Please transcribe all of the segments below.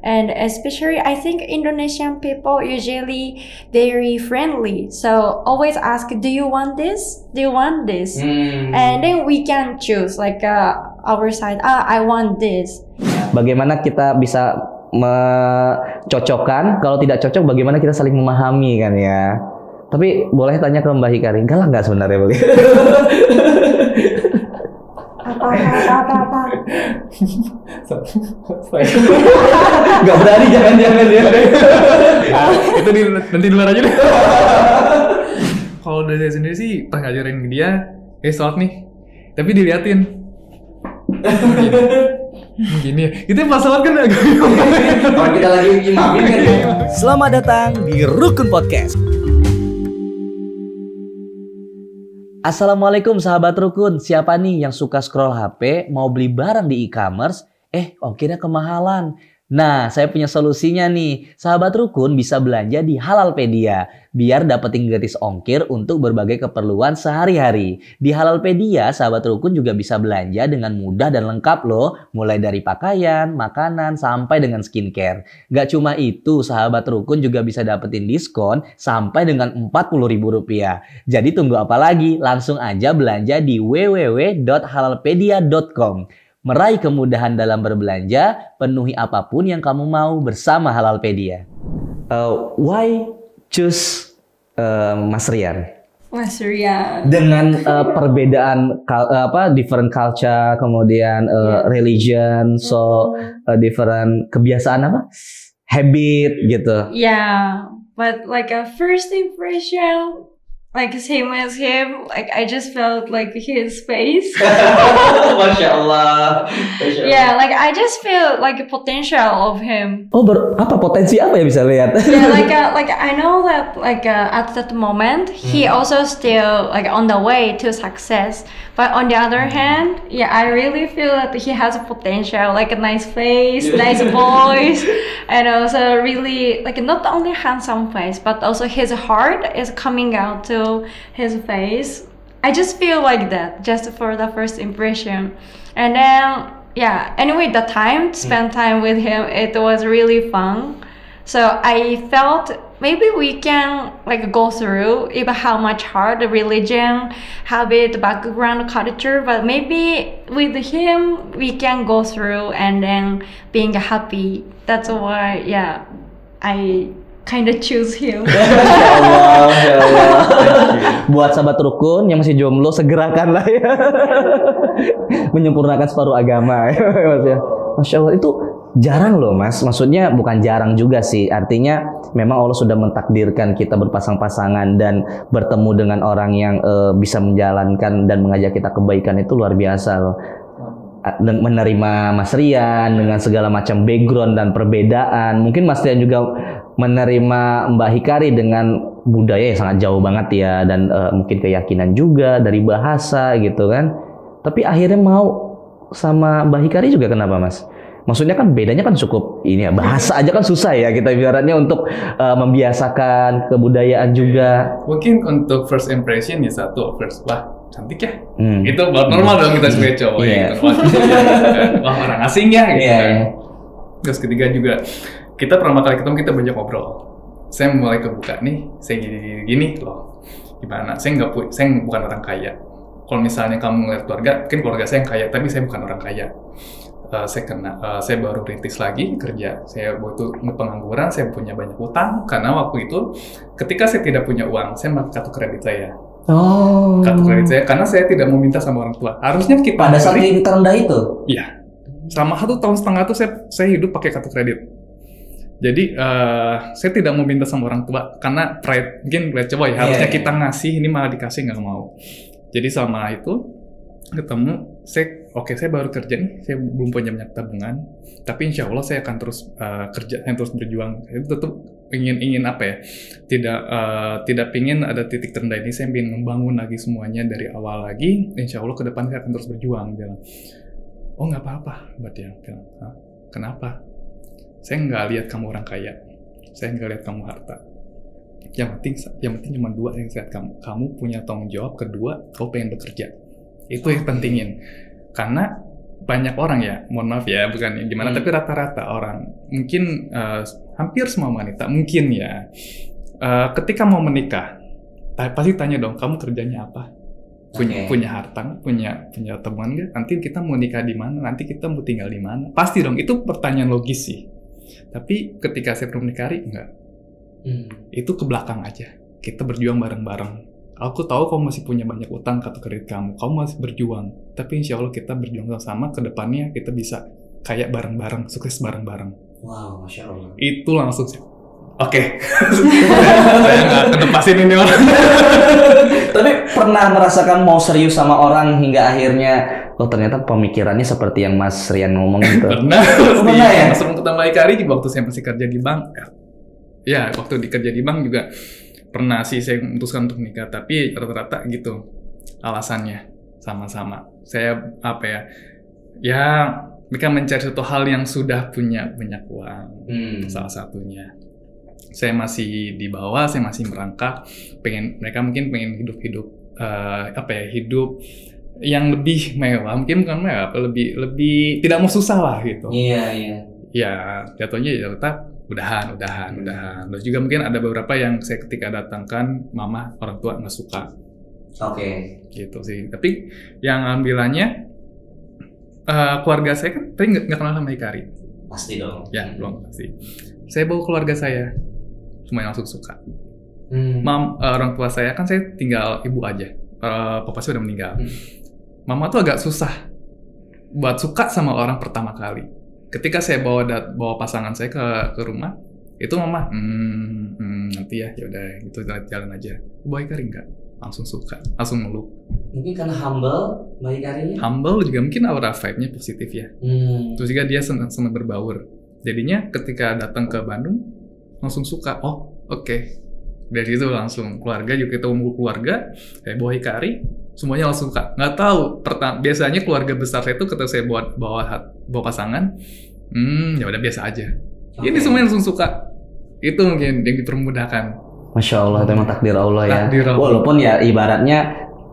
And especially, I think Indonesian people usually very friendly. So always ask, do you want this? Do you want this? And then we can choose like our side. I want this. Bagaimana kita bisa mencocokkan? Kalau tidak cocok, bagaimana kita saling memahami kan ya? Tapi boleh tanya ke Mbak Hikari, galak nggak sebenarnya begitu? Apa? Nggak berani, jangan ya. Nah, itu nanti di luar aja deh. Kalau dari saya sendiri sih pas ngajarin dia, sholat nih, tapi diliatin. Gini ya, itu pas sholat kan agak Kalau kita lagi imamin kan ya. Selamat datang di Rukun Podcast. Assalamualaikum sahabat Rukun. Siapa nih yang suka scroll HP, mau beli barang di e-commerce, ongkirnya kemahalan? Nah, saya punya solusinya nih. Sahabat Rukun bisa belanja di Halalpedia biar dapetin gratis ongkir untuk berbagai keperluan sehari-hari. Di Halalpedia, sahabat Rukun juga bisa belanja dengan mudah dan lengkap loh. Mulai dari pakaian, makanan, sampai dengan skincare. Gak cuma itu, sahabat Rukun juga bisa dapetin diskon sampai dengan Rp40.000. Jadi tunggu apa lagi? Langsung aja belanja di www.halalpedia.com. Meraih kemudahan dalam berbelanja, penuhi apapun yang kamu mau bersama Halalpedia. Why choose Mas Rian? Mas Rian. Dengan perbedaan different culture, kemudian religion, different kebiasaan habit gitu. Yeah, but like a first impression, like same as him, like I just felt like his face. Masya Allah. Yeah, like I just feel like a potential of him. Oh, potensi apa ya bisa lihat? Yeah, like I know that at that moment he also still like on the way to success. But on the other hand, yeah, I really feel that he has a potential, like a nice face, nice voice, and also really like not only handsome face, but also his heart is coming out to his face. I just feel like that just for the first impression. And then yeah, anyway, the time spent time with him, it was really fun. So I felt maybe we can like go through even how much hard the religion, habit, background, culture, but maybe with him we can go through and then being happy. That's why yeah, I kind of choose him. Allah. Buat sahabat Rukun yang masih jomblo, segerakanlah ya. Menyempurnakan separuh agama ya, Mas ya. Masya Allah, itu jarang loh Mas. Maksudnya bukan jarang juga sih. Artinya memang Allah sudah mentakdirkan kita berpasang-pasangan dan bertemu dengan orang yang bisa menjalankan dan mengajak kita kebaikan, itu luar biasa loh. Menerima Mas Rian dengan segala macam background dan perbedaan. Mungkin Mas Rian juga menerima Mbak Hikari dengan budaya yang sangat jauh banget ya, dan mungkin keyakinan juga dari bahasa gitu kan. Tapi akhirnya mau sama Mbak Hikari juga, kenapa Mas? Maksudnya kan bedanya kan cukup ini ya, bahasa aja kan susah ya kita ibaratnya untuk membiasakan kebudayaan juga. Mungkin untuk first impression ya wah cantik ya, itu normal dong kita sebagai cowok ya gitu. Wah orang asing ya gitu kan. Terus ketiga juga kita pertama kali ketemu kita banyak ngobrol. Saya mulai kebuka nih, saya gini loh. Gimana? Saya bukan orang kaya. Kalau misalnya kamu ngeliat keluarga, mungkin keluarga saya yang kaya, tapi saya bukan orang kaya. Saya baru rintis lagi kerja. Saya butuh pengangguran, saya punya banyak utang karena waktu itu ketika saya tidak punya uang, saya pakai kartu kredit saya. Kartu kredit saya karena saya tidak mau minta sama orang tua. Harusnya kita pada saat yang terendah itu. Iya. Selama 1,5 tahun tuh saya hidup pakai kartu kredit. Jadi saya tidak mau minta sama orang tua karena pride, mungkin coba ya harusnya kita ngasih, ini malah dikasih nggak mau. Jadi sama itu ketemu, saya baru kerja nih, saya belum punya banyak tabungan, tapi insya Allah saya akan terus kerja, saya terus berjuang. Saya tetap ingin apa ya, tidak pingin ada titik terendah ini, saya ingin membangun lagi semuanya dari awal lagi. Insya Allah ke depan saya akan terus berjuang. Bilang, oh nggak apa-apa, buat dia bilang, kenapa? Saya nggak lihat kamu orang kaya, saya nggak lihat kamu harta. Yang penting cuma dua yang saya lihat kamu punya tanggung jawab, kedua kamu pengen bekerja. Itu yang pentingin. Karena banyak orang ya, mohon maaf ya, bukan gimana, tapi rata-rata orang, mungkin hampir semua wanita, mungkin ya, ketika mau menikah, pasti tanya dong, kamu kerjanya apa? Punya harta, punya tabungan nggak? Nanti kita mau nikah di mana? Nanti kita mau tinggal di mana? Pasti dong, itu pertanyaan logis sih. Tapi ketika saya belum menikah, enggak. Itu ke belakang aja. Kita berjuang bareng-bareng. Aku tahu kamu masih punya banyak utang kartu kredit kamu masih berjuang. Tapi insya Allah kita berjuang sama-sama, ke depannya kita bisa kaya bareng-bareng, sukses bareng-bareng. Wow, Masya Allah. Itu langsung sih. Oke. Saya nggak kedepasin ini orang. Tapi pernah merasakan mau serius sama orang hingga akhirnya, oh ternyata pemikirannya seperti yang Mas Rian ngomong gitu. Pernah. Pernah ya? Mas ketemu Ikari juga waktu saya masih kerja di bank. Ya, waktu kerja di bank juga pernah sih saya memutuskan untuk nikah, tapi rata-rata gitu alasannya sama-sama. Saya ya mereka mencari suatu hal yang sudah punya banyak uang, salah satunya. Saya masih di bawah, saya masih merangkak, mereka mungkin pengen hidup hidup yang lebih mewah, mungkin bukan mewah, lebih tidak mau susah lah gitu. Iya. Ya, jatuhnya ya tetap udahan. Terus juga mungkin ada beberapa yang saya ketika datangkan, mama, orang tua nggak suka. Oke. Gitu sih. Tapi yang ambilannya, keluarga saya kan tadi nggak kenal sama Ikari. Pasti dong. Ya, belum pasti. Saya bawa keluarga saya, semuanya langsung suka. Orang tua saya kan saya tinggal ibu aja. Papa saya udah meninggal. Mama tuh agak susah buat suka sama orang pertama kali. Ketika saya bawa pasangan saya ke rumah, itu mama nanti ya udah gitu jalan aja. Bawa Ikari enggak, langsung suka, langsung meluk. Mungkin karena humble Mbak Ikarinya. Humble juga mungkin aura vibe-nya positif ya. Terus juga dia senang berbaur. Jadinya ketika datang ke Bandung langsung suka. Oh, oke. Dari situ langsung keluarga juga, kita umur keluarga, saya bawa Ikari, semuanya langsung suka. Nggak tahu, biasanya keluarga besar saya itu ketika saya bawa pasangan, ya udah biasa aja. Okay. Ini semuanya langsung suka. Itu mungkin yang dipermudahkan. Masya Allah, itu memang takdir Allah ya. Takdir Allah. Walaupun ya ibaratnya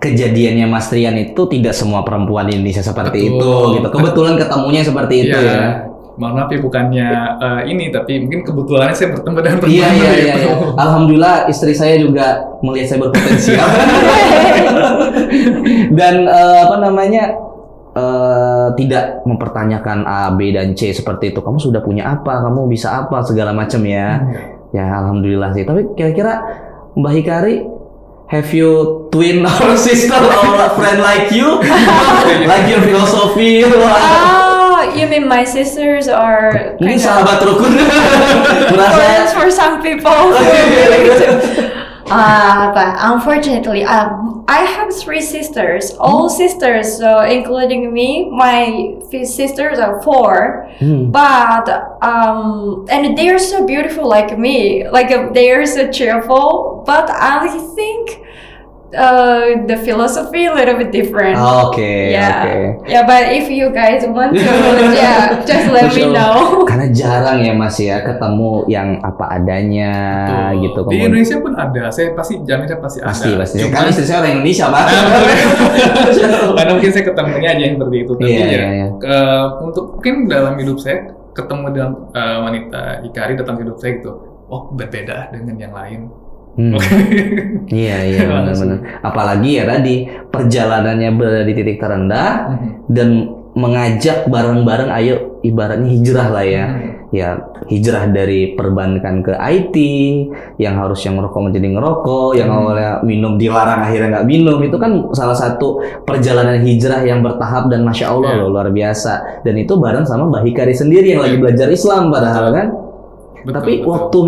kejadiannya Mas Rian itu tidak semua perempuan di Indonesia seperti itu gitu. Kebetulan ketemunya seperti itu ya. Mohon maaf ya, bukannya ini, tapi mungkin kebetulannya saya bertemu dengan perempuan. Iya. Alhamdulillah istri saya juga melihat saya berpotensial. Dan tidak mempertanyakan A, B, dan C seperti itu. Kamu sudah punya apa? Kamu bisa apa? Segala macam ya. Ya alhamdulillah sih. Tapi kira-kira Mbak Hikari, have you twin or sister or friend like you? Like your philosophy? You mean my sisters are Ini sahabat rukun. for some people. But unfortunately, I have 3 sisters. All sisters, so including me, my sisters are 4. But and they are so beautiful like me. Like they are so cheerful. But I think the philosophy a little bit different. Okay. Yeah, but if you guys want to, just let me know. Karena jarang ya Mas ya ketemu yang apa adanya. Betul. Gitu. Di Indonesia pun ada, saya jaminnya pasti ada. Pasti. Karena istri saya orang Indonesia, Pak. Karena mungkin saya ketemunya aja yang seperti itu. Tapi untuk mungkin dalam hidup saya ketemu dengan wanita Ikari datang ke hidup saya gitu. Oh, berbeda dengan yang lain. Iya benar. Apalagi ya tadi perjalanannya berada di titik terendah dan mengajak bareng-bareng, ayo ibaratnya hijrah lah ya. Ya hijrah dari perbankan ke IT, yang harusnya ngerokok menjadi ngerokok, yang awalnya minum dilarang akhirnya nggak minum. Itu kan salah satu perjalanan hijrah yang bertahap dan Masya Allah loh, luar biasa. Dan itu bareng sama Mbak Hikari sendiri yang lagi belajar Islam padahal kan. Tapi waktu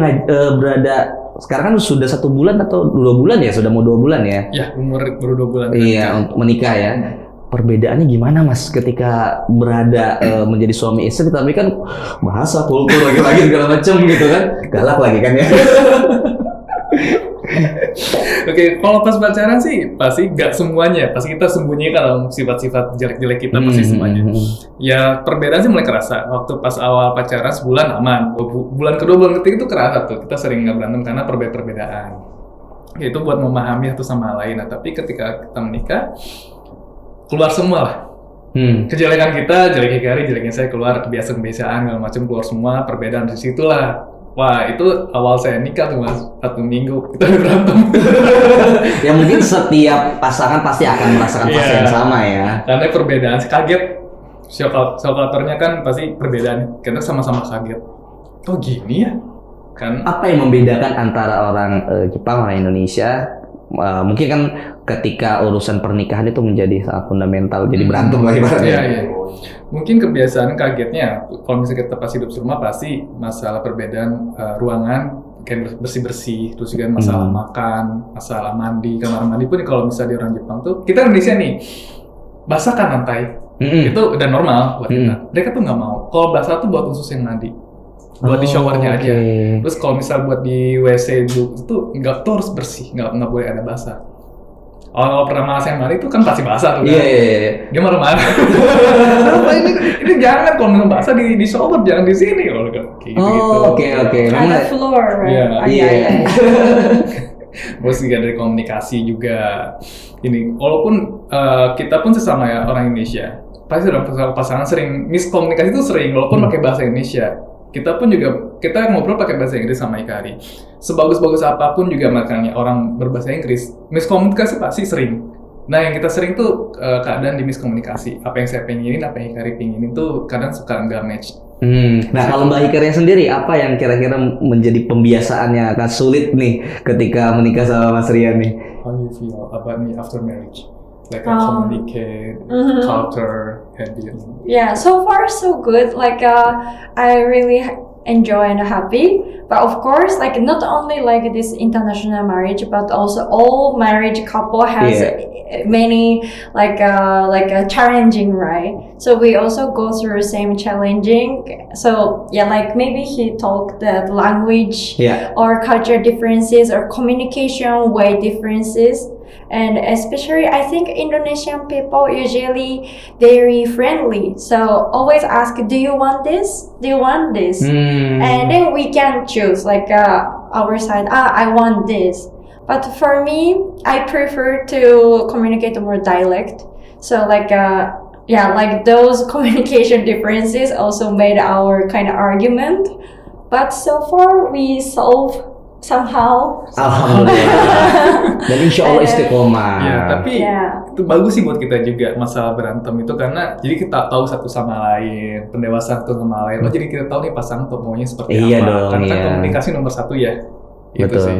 berada sekarang kan sudah 1 bulan atau 2 bulan ya? Sudah mau 2 bulan ya? Ya, umur baru 2 bulan. Iya, untuk menikah ya. Perbedaannya gimana Mas ketika berada menjadi suami istri, tapi kan bahasa kultur lagi-lagi segala macam gitu kan? Galak lagi kan ya? Oke, kalau pas pacaran sih pasti gak semuanya, pasti kita sembunyikan sifat-sifat jelek-jelek kita pasti semuanya. Ya perbedaan sih mulai kerasa. Waktu pas awal pacaran sebulan aman, bulan kedua, bulan ketiga itu kerasa tuh kita sering nggak berantem karena perbedaan. Itu buat memahami satu sama lain. Nah, tapi ketika kita menikah keluar semua lah. Kejelekan kita, jeleknya Gary, jeleknya saya keluar, kebiasaan-kebiasaan segala macam keluar semua, perbedaan di situlah. Wah, itu awal saya nikah tuh Mas, 1 minggu kita udah berantem. Ya mungkin setiap pasangan pasti akan merasakan fase yang sama ya. Karena perbedaan, kaget. Shock-culture-nya kan pasti perbedaan. Kita sama-sama kaget. Oh gini ya? Kan Apa yang membedakan antara orang Jepang, orang Indonesia? Mungkin kan ketika urusan pernikahan itu menjadi sangat fundamental, jadi berantem lah ibaratnya. Iya. Mungkin kebiasaan kagetnya, kalau misalnya kita pas hidup serumah pasti masalah perbedaan ruangan, kayak bersih-bersih, terus juga masalah makan, masalah mandi, kamar mandi pun kalau misalnya di orang Jepang tuh, kita Indonesia nih, basah kan lantai, itu udah normal buat kita. Mereka tuh nggak mau, kalau basah tuh buat khusus yang mandi. Buat di showernya aja. Terus kalau misal buat di WC itu nggak tuh harus bersih, nggak boleh ada basah. Kalau pernah malas yang mandi itu kan pasti basah tuh kan. Iya. Dia marah-marah. Kenapa ini jangan kalau misalnya basah di shower, jangan di sini kalau kayak gitu. Oke. Ada floor, right? Iya. Terus juga dari komunikasi juga. Ini walaupun kita pun sesama ya orang Indonesia, pasti dalam pasangan sering miskomunikasi itu sering walaupun pakai bahasa Indonesia. Kita pun juga, kita ngobrol pakai bahasa Inggris sama Ikari. Sebagus-bagus apapun juga makanya orang berbahasa Inggris, miskomunikasi pasti sering. Nah yang kita sering tuh keadaan di miskomunikasi. Apa yang saya pengenin, apa yang Ikari pengenin tuh kadang suka nggak match. Nah kalau Mbak Hikari sendiri, apa yang kira-kira menjadi pembiasaan yang akan sulit nih ketika menikah sama Mas Rian nih? How you feel about me after marriage? Like communicate, culture, habit. Yeah, so far so good. Like I really enjoy and happy. But of course, like not only like this international marriage, but also all marriage couple has many like challenging, right? So we also go through same challenging. So yeah, like maybe he talked the language or culture differences or communication way differences. And especially, I think Indonesian people usually very friendly. So always ask, do you want this? Do you want this? And then we can choose like our side. I want this. But for me, I prefer to communicate more dialect. So like like those communication differences also made our kind of argument. But so far we solve somehow. Alhamdulillah. Dan insya Allah istiqomah. Ya, tapi itu bagus sih buat kita juga masalah berantem itu karena jadi kita tahu satu sama lain, pendewasaan satu sama lain. Jadi kita tahu nih pasangan tuh maunya seperti apa. Dong, karena kan komunikasi nomor 1 ya. Itu betul sih.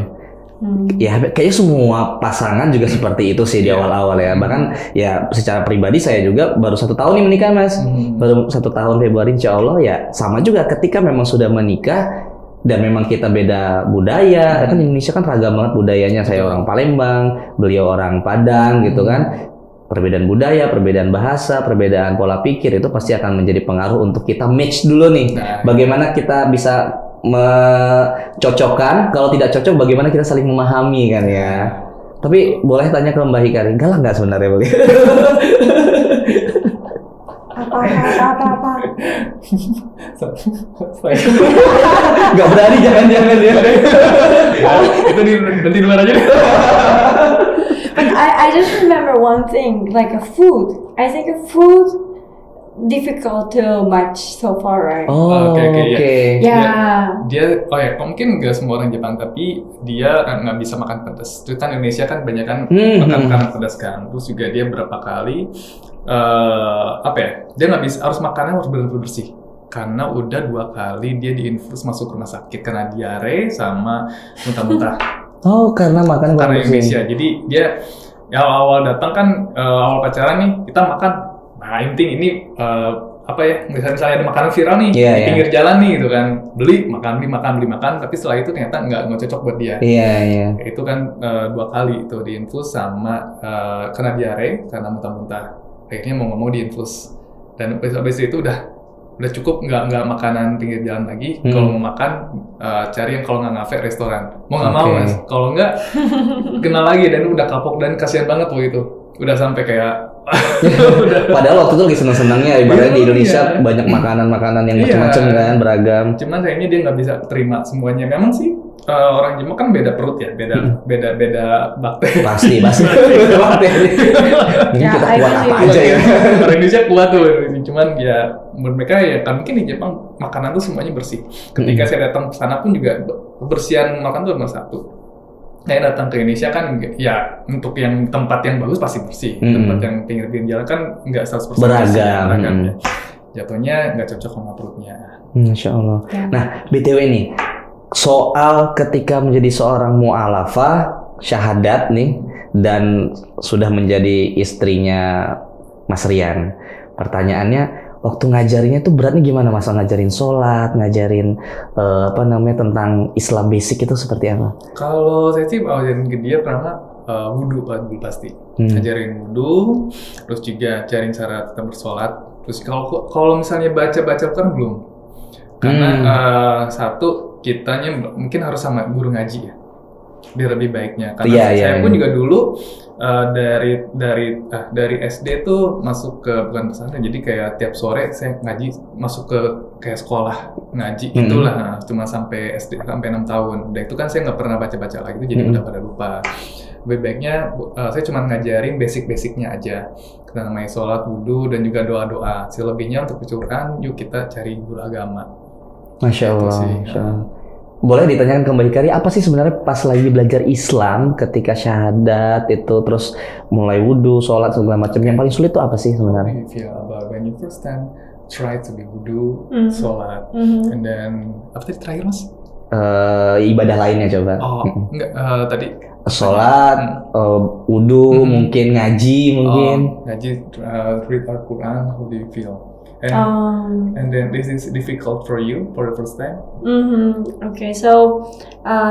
Ya kayaknya semua pasangan juga seperti itu sih di awal-awal ya. Bahkan ya secara pribadi saya juga baru 1 tahun nih menikah Mas. Baru 1 tahun Februari insya Allah ya sama juga ketika memang sudah menikah. Dan memang kita beda budaya, kan Indonesia kan ragam banget budayanya. Saya orang Palembang, beliau orang Padang gitu kan. Perbedaan budaya, perbedaan bahasa, perbedaan pola pikir itu pasti akan menjadi pengaruh untuk kita match dulu nih. Bagaimana kita bisa mencocokkan, kalau tidak cocok bagaimana kita saling memahami kan ya. Tapi boleh tanya ke Mbak Hikari, galak nggak sebenarnya beliau? Apa? Gak berani jangan-jangan ya. Itu di luar aja. But I just remember one thing, like a food. I think food difficult to match so far, right? Oke. Yeah. Dia mungkin nggak semua orang Jepang tapi dia nggak bisa makan pedas. Terus kan Indonesia kan banyak kan makan makanan pedas kan. Terus juga dia berapa kali dia nggak bisa, harus makannya harus benar-benar bersih. Karena udah 2 kali dia diinfus masuk rumah sakit karena diare sama muntah-muntah. Karena makan karena Indonesia. Jadi dia awal datang kan awal pacaran nih kita makan. Nah, yang penting ini misalnya ada makanan viral nih di pinggir jalan nih gitu kan, beli makan, tapi setelah itu ternyata nggak cocok buat dia. Itu kan 2 kali itu diinfus sama kena diare karena muntah-muntah. Akhirnya mau nggak mau diinfus dan habis itu udah cukup nggak makanan pinggir jalan lagi. Kalau mau makan cari yang kalau nggak ngafe restoran. Mau nggak mau Mas, kalau nggak kenal lagi dan udah kapok dan kasihan banget waktu itu. Udah sampai kayak padahal waktu itu lagi senang-senangnya ibaratnya di Indonesia banyak makanan-makanan yang macam-macam kan beragam. Cuman kayaknya dia nggak bisa terima semuanya. Memang sih orang Jepang kan beda perut ya, beda bakteri. Pasti bakteri. Ini Ya, kita I kuat agree. apa aja ya. Orang Indonesia kuat tuh, cuman ya menurut mereka ya kan mungkin di Jepang makanan tuh semuanya bersih. Ketika saya datang ke sana pun juga kebersihan makan tuh nomor satu. Saya datang ke Indonesia kan ya untuk yang tempat yang bagus pasti bersih, tempat yang pinggir-pinggir jalan kan nggak 100% Beragam. ya. Jatuhnya nggak cocok sama perutnya. Masya Allah. Ya. Nah, BTW nih, soal ketika menjadi seorang mu'alafah, syahadat nih, dan sudah menjadi istrinya Mas Rian. Pertanyaannya, waktu ngajarinnya tuh beratnya gimana? Masa ngajarin sholat, ngajarin tentang Islam basic itu seperti apa? Kalau saya sih ajarin ke dia pertama wudhu pasti. Ajarin wudhu, terus juga ajarin cara tetap bersolat. Terus kalau misalnya baca kan belum. Karena satu, kitanya mungkin harus sama guru ngaji ya. Biar lebih baiknya. Karena saya pun juga dulu dari SD tuh masuk ke bukan pesantren, jadi kayak tiap sore saya ngaji, masuk ke kayak sekolah ngaji itulah. Nah, cuma sampai SD sampai 6 tahun. Udah itu kan saya nggak pernah baca lagi itu, jadi udah pada lupa. Lebih baiknya saya cuma ngajarin basic-basicnya aja. Kita namanya sholat, wudhu, dan juga doa-doa. Selebihnya untuk Quran, yuk kita cari guru agama. Masya Allah. Gitu sih. Masya Allah. Boleh ditanyakan ke Mbak Hikari, apa sih sebenarnya pas lagi belajar Islam ketika syahadat itu, terus mulai wudhu, sholat, segala macam, yang paling sulit itu apa sih sebenarnya? When you first time try to be wudhu, sholat, and then apa tadi terakhir Mas? Ibadah lainnya coba. Enggak, tadi sholat, wudhu, mungkin ngaji, ngaji, read Al-Quran, how do you feel? And then this is difficult for you for the first time? Okay, so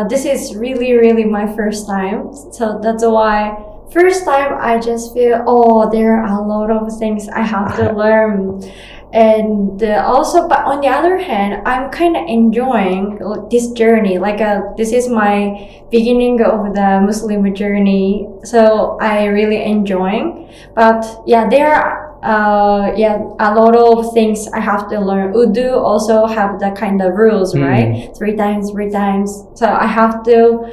this is really my first time. So that's why first time I just feel, there are a lot of things I have to learn. And also, but on the other hand, I'm kind of enjoying this journey. Like this is my beginning of the Muslim journey. So I really enjoying. But yeah, there are a lot of things I have to learn. Urdu also have the kind of rules, right? Three times. So I have to,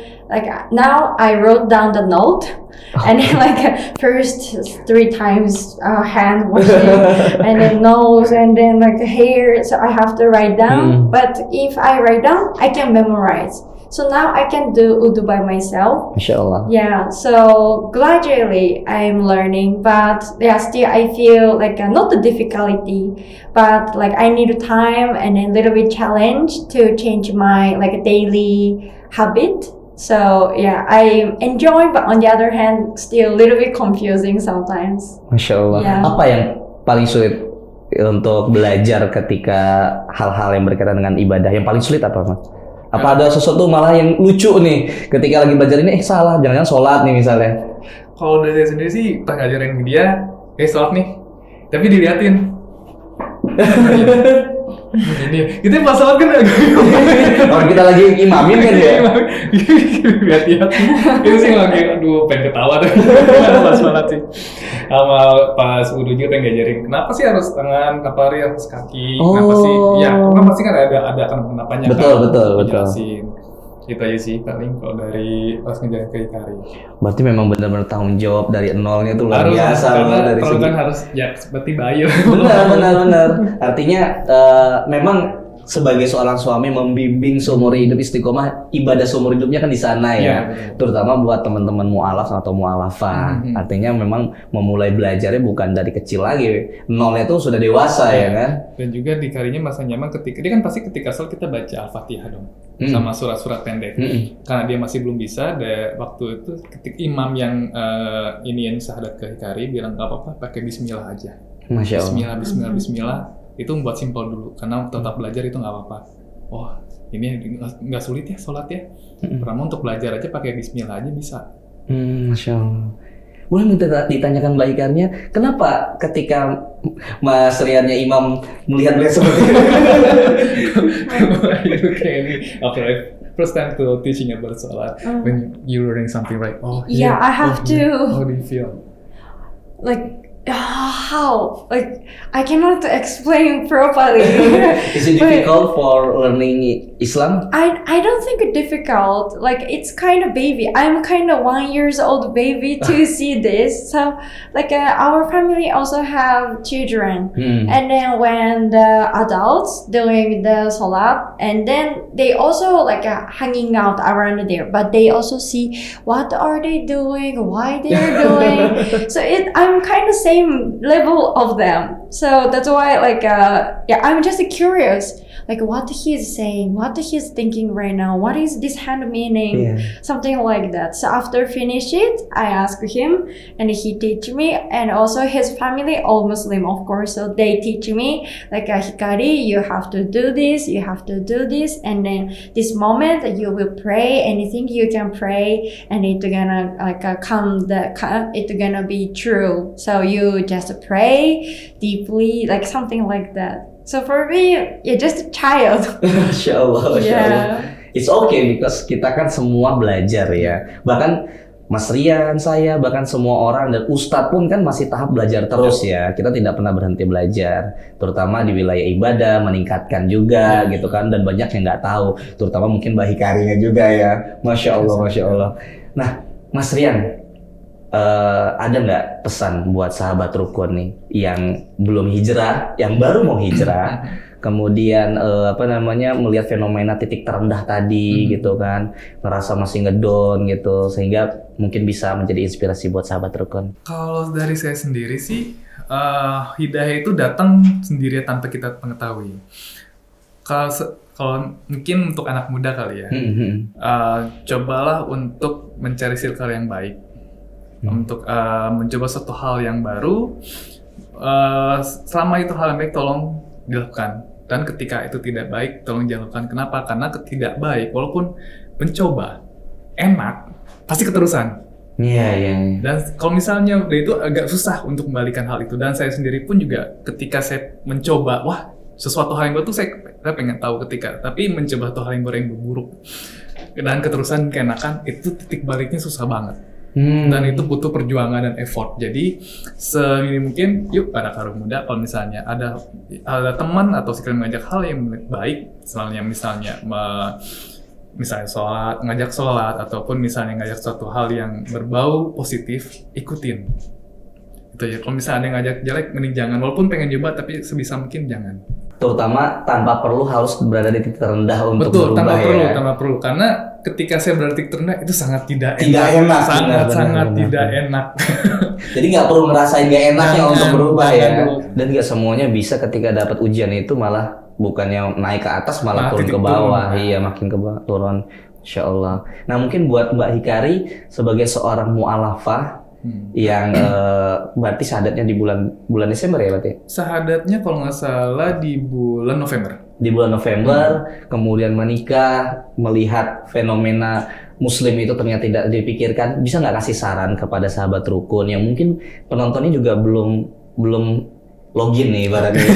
now I wrote down the note, and then first 3 times hand washing, and then nose, and then hair. So I have to write down. But if I write down, I can memorize. So now I can do Urdu by myself. Masya Allah. Yeah, so gradually I'm learning, but still I feel not the difficulty, but I need time and a little bit challenge to change my daily habit. So yeah, I enjoy, but on the other hand, still a little bit confusing sometimes. Masya Allah. Yeah. Apa yang paling sulit untuk belajar ketika hal-hal yang berkaitan dengan ibadah? Yang paling sulit apa, Mas? Apa ada sesuatu malah yang lucu nih ketika lagi belajar ini, salah, jangan-jangan sholat nih misalnya? Kalau dari saya sendiri sih pas ngajarin ke dia, sholat nih, tapi diliatin. Ini kita pas sholat kan orang kita lagi imamin kan ya? lihat-lihat. Itu sih lagi, pengen ketawa deh. Pas sholat sih. Sama pas wudhu juga pengen ngajarin, kenapa sih harus tangan, harus kaki, kenapa sih? Ya, karena pasti kan ada kenapanya. Betul. Jelasin. Itu aja sih paling kalau dari pas ngajarin ke Hikari. Berarti memang benar-benar tanggung jawab dari nolnya tuh luar Harus, biasa karena dari kalau segi. kan harus seperti bayi. Benar. Artinya memang sebagai seorang suami membimbing seumur hidup istiqomah, ibadah seumur hidupnya kan di sana ya. Terutama buat teman-teman mu'alaf atau mu'alafah. Artinya memang memulai belajarnya bukan dari kecil lagi. Nolnya tuh sudah dewasa ya kan. Dan juga di Hikarinya masa nyaman ketika dia kan pasti ketika sholat kita baca Al-Fatihah dong. Sama surat-surat pendek. Karena dia masih belum bisa, waktu itu ketika imam yang yang syahadat ke Hikari bilang nggak apa-apa pakai bismillah aja. Masya Allah. Bismillah. Itu membuat simpel dulu, karena tetap belajar itu nggak apa-apa. Ini nggak sulit ya sholat ya. Pertama untuk belajar aja pakai bismillah aja bisa. Masya Allah. Boleh minta ditanyakan Mbak Hikarnya, kenapa ketika Mas Riannya imam melihat beliau seperti itu? Kayak ini, first time to teaching about sholat, when you learning something right? I have to. How do you feel? How? Like, I cannot explain properly. Is it But difficult for learning Islam? I don't think it's difficult. Like, it's kind of baby. I'm kind of 1 years old baby to see this. So, like, our family also have children. And then when the adults doing the salat, and then they also like hanging out around there, but they also see what are they doing, why they're doing. So I'm kind of same level of them. So that's why like yeah, I'm just curious, like what he's saying, what he's thinking right now, what is this hand meaning, something like that. So after finish it, I ask him and he teach me, and also his family all Muslim of course, so they teach me like Hikari, you have to do this, you have to do this, and then this moment you will pray anything you can pray, and it's gonna like it's gonna be true. So you just pray deeply, like something like that. So for me, you're just a child. Masya Allah, Masya Allah. It's okay because kita kan semua belajar ya. Bahkan Mas Rian, saya, bahkan semua orang dan Ustadz pun kan masih tahap belajar terus ya. Kita tidak pernah berhenti belajar, terutama di wilayah ibadah, meningkatkan juga gitu kan. Dan banyak yang nggak tahu, terutama mungkin Mbak Hikarinya juga ya. Masya Allah, Masya Allah. Nah, Mas Rian, ada nggak pesan buat sahabat rukun nih yang belum hijrah, yang baru mau hijrah, kemudian melihat fenomena titik terendah tadi gitu kan, ngerasa masih ngedon gitu, sehingga mungkin bisa menjadi inspirasi buat sahabat rukun? Kalau dari saya sendiri sih, hidayah itu datang sendiri tanpa kita mengetahui. Kalau mungkin untuk anak muda kali ya, cobalah untuk mencari circle yang baik, untuk mencoba suatu hal yang baru. Selama itu hal yang baik, tolong dilakukan. Dan ketika itu tidak baik, tolong jangan lakukan. Kenapa? Karena tidak baik, walaupun mencoba enak, pasti keterusan. Iya. Dan kalau misalnya itu agak susah untuk kembalikan hal itu. Dan saya sendiri pun juga ketika saya mencoba, wah sesuatu hal yang baru tuh saya pengen tahu tapi mencoba satu hal yang baru yang buruk dan keterusan keenakan, itu titik baliknya susah banget. Dan itu butuh perjuangan dan effort. Jadi semini mungkin yuk para karung muda, kalau misalnya ada teman atau sekalian mengajak hal yang baik, misalnya sholat, ngajak sholat, ataupun misalnya ngajak suatu hal yang berbau positif, ikutin itu ya. Kalau misalnya ada yang ngajak jelek, mending jangan, walaupun pengen coba tapi sebisa mungkin jangan. Terutama tanpa perlu harus berada di titik terendah untuk berubah. Betul, tanpa perlu, karena ketika saya berada di titik terendah itu sangat tidak enak, sangat tidak enak. Jadi nggak perlu ngerasain nggak enaknya untuk berubah ya. Dan nggak semuanya bisa ketika dapat ujian itu malah bukannya naik ke atas, malah turun ke bawah. Iya, makin ke bawah, turun. Insya Allah. Nah, mungkin buat Mbak Hikari sebagai seorang mu'alafah yang berarti syahadatnya di bulan Desember ya berarti? Syahadatnya kalau nggak salah di bulan November. Di bulan November, kemudian menikah, melihat fenomena Muslim itu ternyata tidak dipikirkan. Bisa nggak kasih saran kepada sahabat rukun yang mungkin penontonnya juga belum login nih ibaratnya,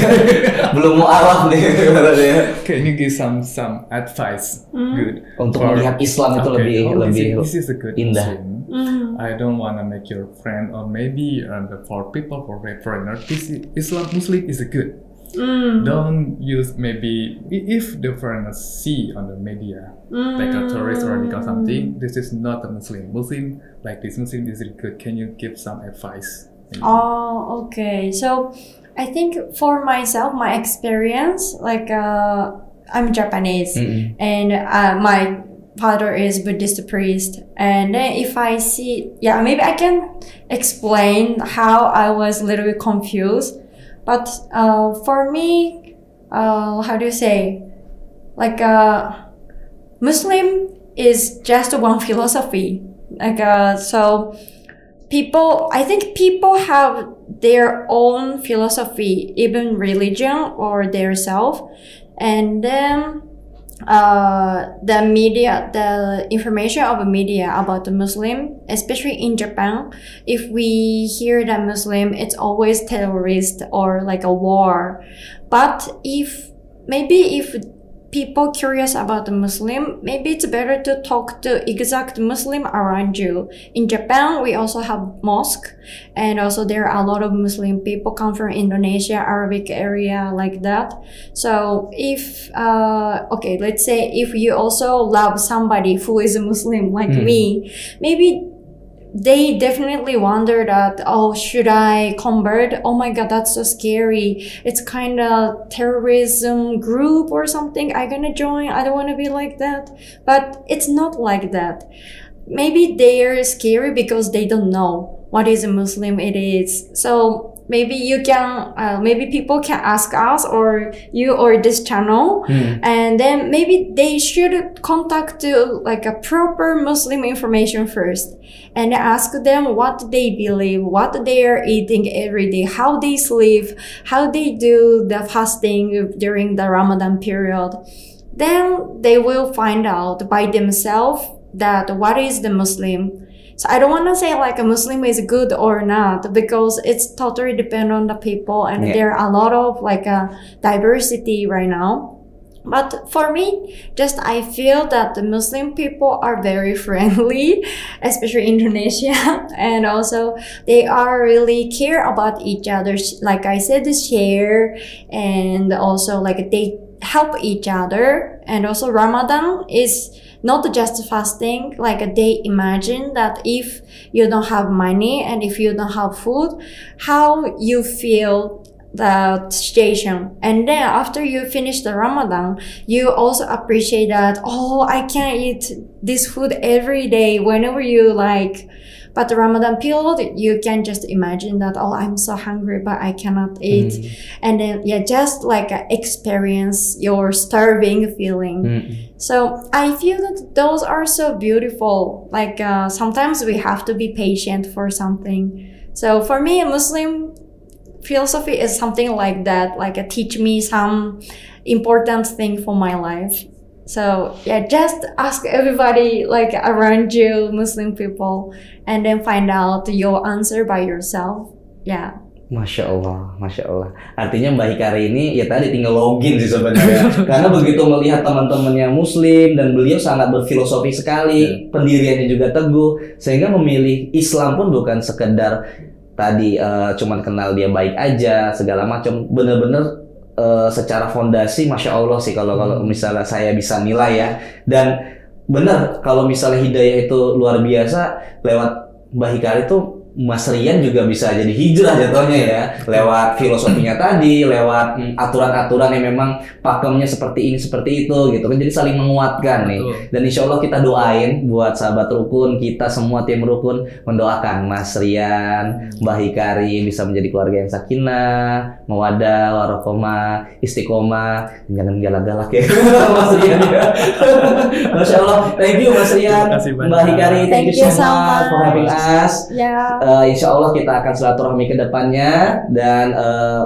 belum mu'alaf nih ibaratnya. Can you give some advice? Good. Untuk melihat Islam itu lebih this is a good indah. I don't wanna make your friend, or maybe for people, for foreigners, Muslim is good. Don't use, maybe if the foreigners see on the media like a terrorist radical something, this is not a Muslim. Muslim like this, Muslim is good. Can you give some advice? Maybe? Oh, okay. So I think for myself, my experience, like I'm Japanese, and my father is Buddhist priest, and then if I see, maybe I can explain how I was a little bit confused. But for me, how do you say, like Muslim is just one philosophy, like so I think people have their own philosophy, even religion or their self, and then the media, the information of the media about the Muslim, especially in Japan, if we hear that Muslim, it's always terrorist or like a war. But if people curious about the Muslim, maybe it's better to talk to exact Muslim around you. In Japan, we also have mosque, and also there are a lot of Muslim people come from Indonesia, Arabic area like that. So if okay, let's say if you also love somebody who is a Muslim like me, maybe they definitely wonder that, oh, should I convert? Oh my God, that's so scary. It's kind of terrorism group or something. I'm gonna join. I don't want to be like that. But it's not like that. Maybe they're scary because they don't know what is a Muslim it is. So maybe you can, maybe people can ask us or you or this channel, and then maybe they should contact like a proper Muslim information first, and ask them what they believe, what they are eating every day, how they sleep, how they do the fasting during the Ramadan period. Then they will find out by themselves that what is the Muslim. So I don't want to say like a Muslim is good or not, because it's totally depend on the people, and there are a lot of like a diversity right now. But for me, just I feel that the Muslim people are very friendly, especially Indonesia, and also they are really care about each other. Like I said, share, and also like they help each other. And also Ramadan is not just fasting, like they imagine that if you don't have money and if you don't have food, how you feel the situation. And then after you finish the Ramadan, you also appreciate that, oh, I can eat this food every day whenever you like. But the Ramadan period, you can just imagine that, oh, I'm so hungry, but I cannot eat. And then, just like experience your starving feeling. So I feel that those are so beautiful. Like sometimes we have to be patient for something. So for me, a Muslim philosophy is something like that, like teach me some important thing for my life. So just ask everybody like around you, Muslim people, and then find out your answer by yourself. Masya Allah, Masya Allah. Artinya Mbak Hikari ini ya tadi tinggal login sih sebenarnya. Karena begitu melihat teman-teman yang Muslim dan beliau sangat berfilosofi sekali, pendiriannya juga teguh, sehingga memilih Islam pun bukan sekedar tadi cuman kenal dia baik aja segala macam, bener-bener secara fondasi Masya Allah sih kalau misalnya saya bisa nilai ya. Dan benar kalau misalnya hidayah itu luar biasa, lewat Mbak Hikari itu Mas Rian juga bisa jadi hijrah jatuhnya ya, lewat filosofinya tadi, lewat aturan-aturan yang memang pakemnya seperti ini seperti itu gitu kan, jadi saling menguatkan nih. Dan insya Allah kita doain buat sahabat rukun, kita semua tim rukun mendoakan Mas Rian, Mbak Hikari bisa menjadi keluarga yang sakinah, mawadah, warohmah, istiqomah, jangan galak-galak ya Mas Rian ya. Masya Allah, thank you Mas Rian, Mbak Hikari, thank you so much for having us. Insya Allah kita akan silaturahmi ke depannya. Dan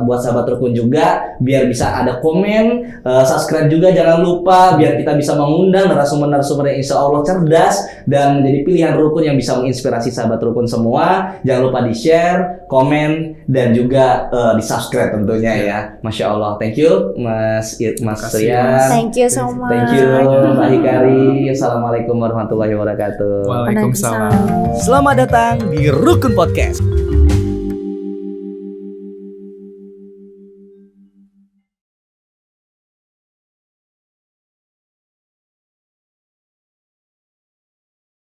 buat sahabat rukun juga, biar bisa ada komen, subscribe juga jangan lupa, biar kita bisa mengundang narasumber-narasumber yang insya Allah cerdas dan menjadi pilihan rukun yang bisa menginspirasi sahabat rukun semua. Jangan lupa di share, komen, dan juga di subscribe tentunya ya. Masya Allah, thank you Mas Rian. Thank you so much. Thank you Mbak Hikari. Assalamualaikum warahmatullahi wabarakatuh. Waalaikumsalam. Selamat datang di Rukun Podcast.